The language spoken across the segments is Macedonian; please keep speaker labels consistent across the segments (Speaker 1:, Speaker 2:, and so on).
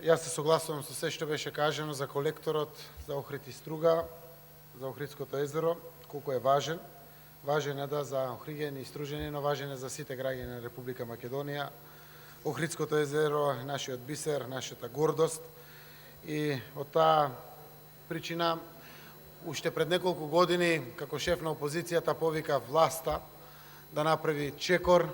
Speaker 1: Јас се согласувам со се што беше кажано за колекторот за Охрид и Струга, за Охридското езеро, колку е важен. Важен е за Охриѓани и Стружани, но важен е за сите граѓани на Република Македонија. Охридското езеро е нашиот бисер, нашата гордост и од таа причина уште пред неколку години како шеф на опозицијата повика власта да направи чекор,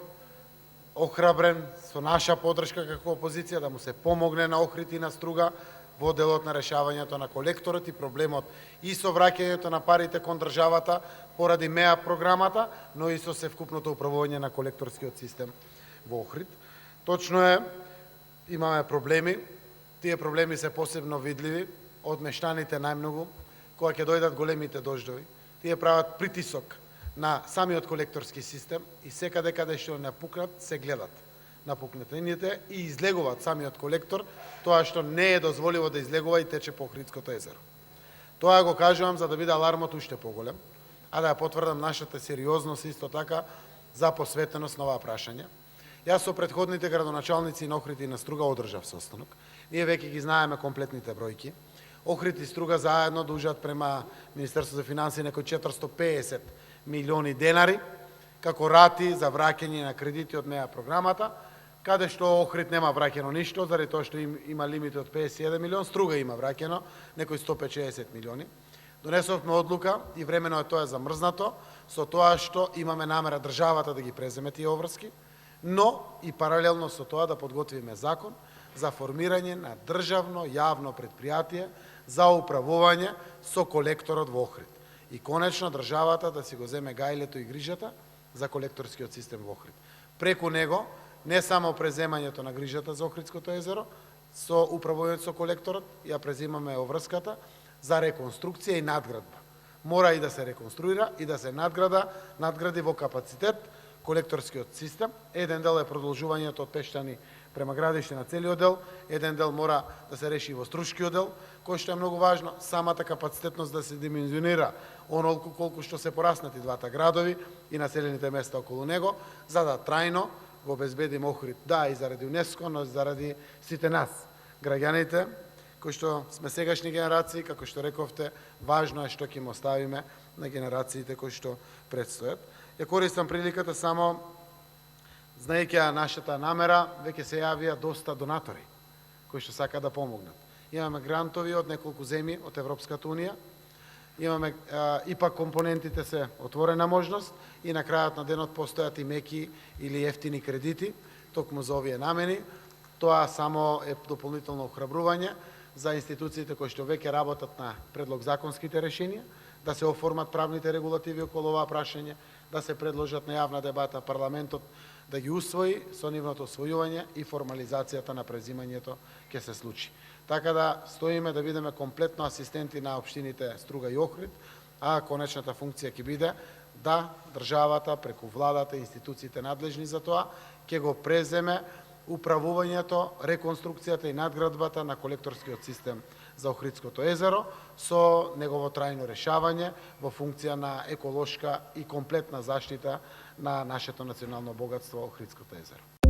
Speaker 1: охрабрен со наша поддршка како опозиција да му се помогне на Охрид и на Струга во делот на решавањето на колекторот и проблемот и со враќањето на парите кон државата поради МЕА програмата, но и со севкупното управување на колекторскиот систем во Охрид. Точно е, имаме проблеми. Тие проблеми се посебно видливи од мештаните најмногу, кога ќе дојдат големите дождови. Тие прават притисок на самиот колекторски систем и секаде каде што не пукнат, се гледат напукнатините и излегуваат самиот колектор, тоа што не е дозволиво да излегува и тече по Охридското езеро. Тоа го кажувам за да биде алармот уште поголем, а да ја потврдам нашата сериозност исто така за посветеност на оваа прашање. Јас со претходните градоначалници на Охрид и на Струга одржав состанок. Ние веќе ги знаеме комплетните бројки. Охрид и Струга заедно дужат према Министерството за финансии некои 450 милиони денари како рати за враќање на кредити од МЕА програмата, каде што Охрид нема враќено ништо, заради тоа што има лимит од 51 милион, Струга има враќено некои 150 милиони. Донесовме одлука и времено е тоа замрзнато, со тоа што имаме намера државата да ги преземе тие обврски, но и паралелно со тоа да подготвиме закон за формирање на државно јавно предпријатие за управување со колекторот во Охрид. И конечно државата да си го земе гајлето и грижата за колекторскиот систем во Охрид. Преку него, не само преземањето на грижата за Охридското езеро, со управувањето со колекторот, ја преземаме обврската за реконструкција и надградба. Мора и да се реконструира и да се надгради во капацитет колекторскиот систем. Еден дел е продолжувањето од Пештани према градиште на целиот дел, еден дел мора да се реши во Струшкиот дел, кој што е многу важно, самата капацитетност да се димензионира онолку колку што се пораснати двата градови и населените места околу него, за да трајно го обезбедиме Охрид, да, и заради УНЕСКО, но и заради сите нас, граѓаните, кои што сме сегашни генерации, како што рековте, важно е што ќе им оставиме на генерациите кои што предстојат. Ја користам приликата само, знаејќи нашата намера, веќе се јавија доста донатори кои што сака да помогнат. Имаме грантови од неколку земји од Европската унија, имаме ипак компонентите се отворена можност и на крајот на денот постојат и меки или ефтини кредити, токму за овие намени. Тоа само е дополнително охрабрување за институциите кои што веќе работат на предлог законските решенија, да се оформат правните регулативи околу оваа прашање, да се предложат на јавна дебата парламентот да ги усвои, со нивното освојување и формализацијата на презимањето ќе се случи. Така да стоиме да бидеме комплетно асистенти на општините Струга и Охрид, а конечната функција ќе биде да државата преку владата и институциите надлежни за тоа ќе го преземе управувањето, реконструкцијата и надградбата на колекторскиот систем за Охридското езеро со негово трајно решавање во функција на еколошка и комплетна заштита на нашето национално богатство Охридското езеро.